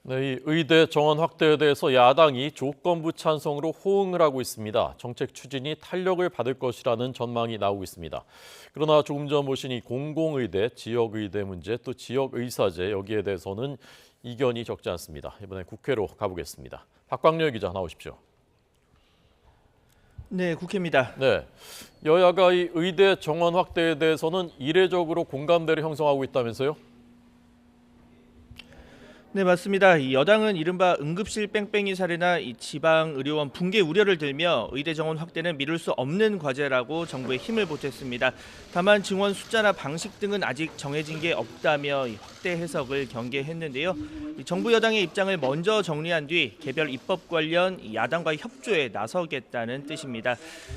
네, 이 의대 정원 확대에 대해서 야당이 조건부 찬성으로 호응을 하고 있습니다. 정책 추진이 탄력을 받을 것이라는 전망이 나오고 있습니다. 그러나 조금 전 보신 이 공공의대, 지역의대 문제, 또 지역의사제 여기에 대해서는 이견이 적지 않습니다. 이번엔 국회로 가보겠습니다. 박광렬 기자 나오십시오. 네, 국회입니다. 네, 여야가 이 의대 정원 확대에 대해서는 이례적으로 공감대를 형성하고 있다면서요? 네, 맞습니다. 이 여당은 이른바 응급실 뺑뺑이 사례나 이 지방 의료원 붕괴 우려를 들며 의대 정원 확대는 미룰 수 없는 과제라고 정부에 힘을 보탰습니다. 다만 증원 숫자나 방식 등은 아직 정해진 게 없다며 이 확대 해석을 경계했는데요. 이 정부 여당의 입장을 먼저 정리한 뒤 개별 입법 관련 야당과의 협조에 나서겠다는 뜻입니다.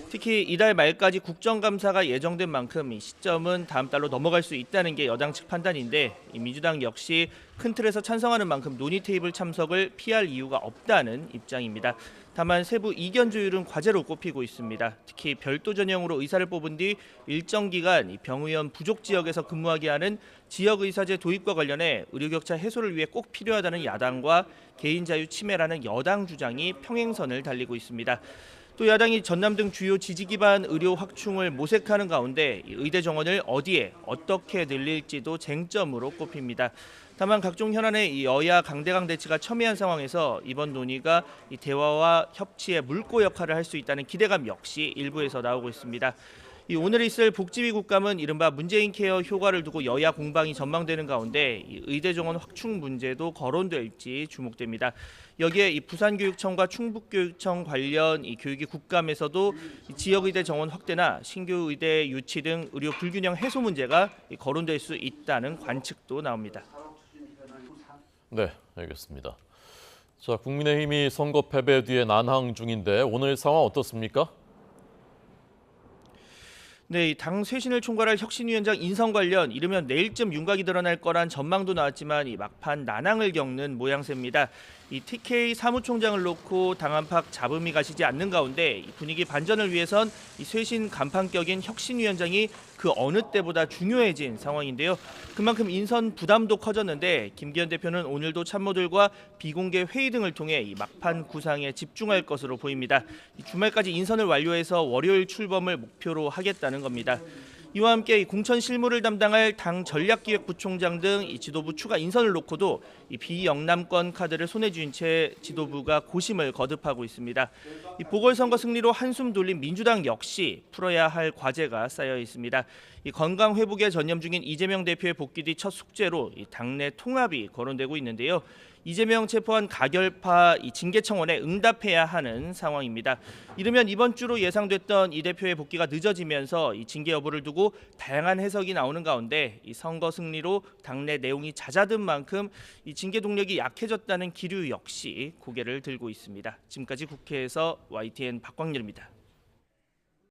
특히 이달 말까지 국정감사가 예정된 만큼 이 시점은 다음 달로 넘어갈 수 있다는 게 여당 측 판단인데 이 민주당 역시 큰 틀에서 찬성하는 만큼 논의 테이블 참석을 피할 이유가 없다는 입장입니다. 다만 세부 이견 조율은 과제로 꼽히고 있습니다. 특히 별도 전형으로 의사를 뽑은 뒤 일정 기간 병의원 부족 지역에서 근무하게 하는 지역의사제 도입과 관련해 의료격차 해소를 위해 꼭 필요하다는 야당과 개인 자유 침해라는 여당 주장이 평행선을 달리고 있습니다. 또 야당이 전남 등 주요 지지 기반 의료 확충을 모색하는 가운데 의대 정원을 어디에 어떻게 늘릴지도 쟁점으로 꼽힙니다. 다만 각종 현안의 여야 강대강 대치가 첨예한 상황에서 이번 논의가 대화와 협치의 물꼬 역할을 할 수 있다는 기대감 역시 일부에서 나오고 있습니다. 오늘 있을 복지위 국감은 이른바 문재인 케어 효과를 두고 여야 공방이 전망되는 가운데 의대 정원 확충 문제도 거론될지 주목됩니다. 여기에 부산교육청과 충북교육청 관련 교육위 국감에서도 지역의대 정원 확대나 신규 의대 유치 등 의료 불균형 해소 문제가 거론될 수 있다는 관측도 나옵니다. 네, 알겠습니다. 자, 국민의힘이 선거 패배 뒤에 난항 중인데 오늘 상황 어떻습니까? 네, 당 쇄신을 총괄할 혁신위원장 인선 관련 이르면 내일쯤 윤곽이 드러날 거란 전망도 나왔지만 막판 난항을 겪는 모양새입니다. TK 사무총장을 놓고 당 안팎 잡음이 가시지 않는 가운데 분위기 반전을 위해선 쇄신 간판격인 혁신위원장이 그 어느 때보다 중요해진 상황인데요. 그만큼 인선 부담도 커졌는데 김기현 대표는 오늘도 참모들과 비공개 회의 등을 통해 막판 구상에 집중할 것으로 보입니다. 주말까지 인선을 완료해서 월요일 출범을 목표로 하겠다는 겁니다. 이와 함께 공천 실무를 담당할 당 전략기획부총장 등 지도부 추가 인선을 놓고도 비영남권 카드를 손에 쥔 채 지도부가 고심을 거듭하고 있습니다. 보궐선거 승리로 한숨 돌린 민주당 역시 풀어야 할 과제가 쌓여 있습니다. 건강 회복에 전념 중인 이재명 대표의 복귀 뒤 첫 숙제로 당내 통합이 거론되고 있는데요. 이재명 체포한 가결파 징계청원에 응답해야 하는 상황입니다. 이르면 이번 주로 예상됐던 이 대표의 복귀가 늦어지면서 징계 여부를 두고 다양한 해석이 나오는 가운데 선거 승리로 당내 내용이 잦아든 만큼 징계 동력이 약해졌다는 기류 역시 고개를 들고 있습니다. 지금까지 국회에서 YTN 박광렬입니다.